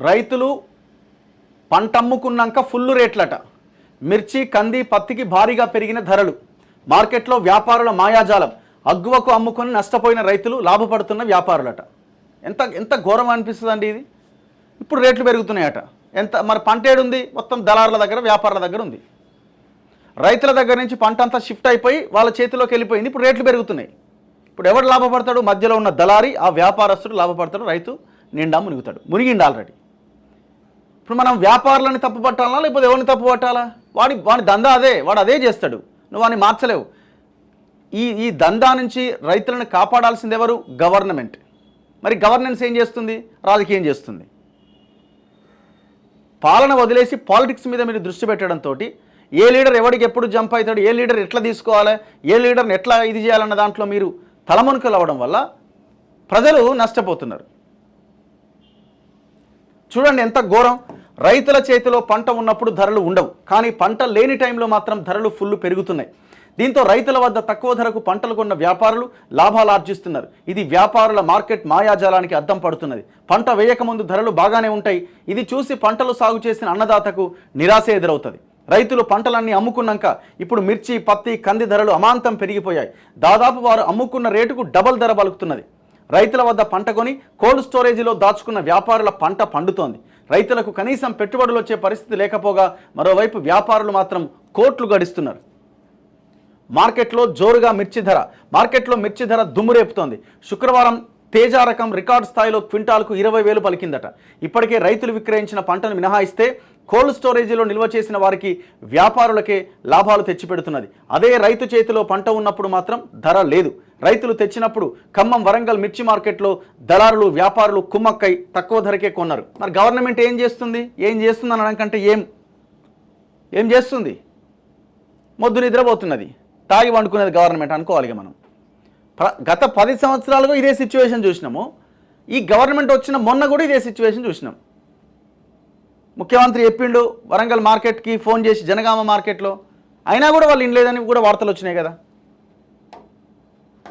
రైతులు పంట అమ్ముకున్నాక ఫుల్ రేట్లట. మిర్చి, కంది, పత్తికి భారీగా పెరిగిన ధరలు. మార్కెట్లో వ్యాపారుల మాయాజాలం. అగ్గువకు అమ్ముకొని నష్టపోయిన రైతులు, లాభపడుతున్న వ్యాపారులట. ఎంత ఎంత ఘోరం అనిపిస్తుందండి ఇది. ఇప్పుడు రేట్లు పెరుగుతున్నాయట. ఎంత మరి పంట ఏడుంది? మొత్తం దళారుల దగ్గర, వ్యాపారుల దగ్గర ఉంది. రైతుల దగ్గర నుంచి పంట అంతా షిఫ్ట్ అయిపోయి వాళ్ళ చేతిలోకి వెళ్ళిపోయింది. ఇప్పుడు రేట్లు పెరుగుతున్నాయి. ఇప్పుడు ఎవడు లాభపడతాడు? మధ్యలో ఉన్న దళారి, ఆ వ్యాపారస్తుడు లాభపడతాడు. రైతు నిండా మునిగుతాడు. మునిగిండి ఆల్రెడీ. ఇప్పుడు మనం వ్యాపారులని తప్పు పట్టాలా, లేకపోతే ఎవరిని తప్పు పట్టాలా? వాడి దందా అదే, వాడు అదే చేస్తాడు. నువ్వు వాడిని మార్చలేవు. ఈ దందా నుంచి రైతులను కాపాడాల్సింది ఎవరు? గవర్నమెంట్. మరి గవర్నెన్స్ ఏం చేస్తుంది? రాజకీయం చేస్తుంది. పాలన వదిలేసి పాలిటిక్స్ మీద మీరు దృష్టి పెట్టడంతో ఏ లీడర్ ఎవడికి ఎప్పుడు జంప్ అవుతాడు, ఏ లీడర్ ఎట్లా తీసుకోవాలి, ఏ లీడర్ని ఎట్లా ఇది చేయాలన్న దాంట్లో మీరు తలమునకలు అవ్వడం వల్ల ప్రజలు నష్టపోతున్నారు. చూడండి ఎంత ఘోరం. రైతుల చేతిలో పంట ఉన్నప్పుడు ధరలు ఉండవు, కానీ పంట లేని టైంలో మాత్రం ధరలు ఫుల్ పెరుగుతున్నాయి. దీంతో రైతుల వద్ద తక్కువ ధరకు పంటలు కొన్న వ్యాపారులు లాభాలు ఆర్జిస్తున్నారు. ఇది వ్యాపారుల మార్కెట్ మాయాజాలానికి అద్దం పడుతున్నది. పంట వేయకముందు ధరలు బాగానే ఉంటాయి. ఇది చూసి పంటలు సాగు చేసిన అన్నదాతకు నిరాశ ఎదురవుతుంది. రైతులు పంటలన్నీ అమ్ముకున్నాక ఇప్పుడు మిర్చి, పత్తి, కంది ధరలు అమాంతం పెరిగిపోయాయి. దాదాపు వారు అమ్ముకున్న రేటుకు డబల్ ధర పలుకుతున్నది. రైతుల వద్ద పంట కొని కోల్డ్ స్టోరేజీలో దాచుకున్న వ్యాపారుల పంట పండుతోంది. రైతులకు కనీసం పెట్టుబడులు వచ్చే పరిస్థితి లేకపోగా మరోవైపు వ్యాపారులు మాత్రం కోట్లు గడిస్తున్నారు. మార్కెట్లో జోరుగా మిర్చి ధర దుమ్మురేపుతోంది. శుక్రవారం తేజ రకం రికార్డు స్థాయిలో క్వింటాల్కు 20,000 పలికిందట. ఇప్పటికే రైతులు విక్రయించిన పంటను మినహాయిస్తే కోల్డ్ స్టోరేజీలో నిల్వ చేసిన వారికి, వ్యాపారులకే లాభాలు తెచ్చిపెడుతున్నది. అదే రైతు చేతిలో పంట ఉన్నప్పుడు మాత్రం ధర లేదు. రైతులు తెచ్చినప్పుడు ఖమ్మం, వరంగల్ మిర్చి మార్కెట్లో దళారులు, వ్యాపారులు కుమ్మక్కై తక్కువ ధరకే కొన్నారు. మరి గవర్నమెంట్ ఏం చేస్తుంది అనడానికంటే ఏం చేస్తుంది? మొద్దు నిద్రపోతున్నది, తాగి వండుకునేది గవర్నమెంట్ అనుకోవాలి మనం. గత 10 సంవత్సరాలుగా ఇదే సిచ్యువేషన్ చూసినాము. ఈ గవర్నమెంట్ వచ్చిన మొన్న కూడా ఇదే సిచ్యువేషన్ చూసినాం. ముఖ్యమంత్రి చెప్పిండు వరంగల్ మార్కెట్కి ఫోన్ చేసి, జనగామ మార్కెట్లో, అయినా కూడా వాళ్ళు ఇనలేదని కూడా వార్తలు వచ్చినాయి కదా.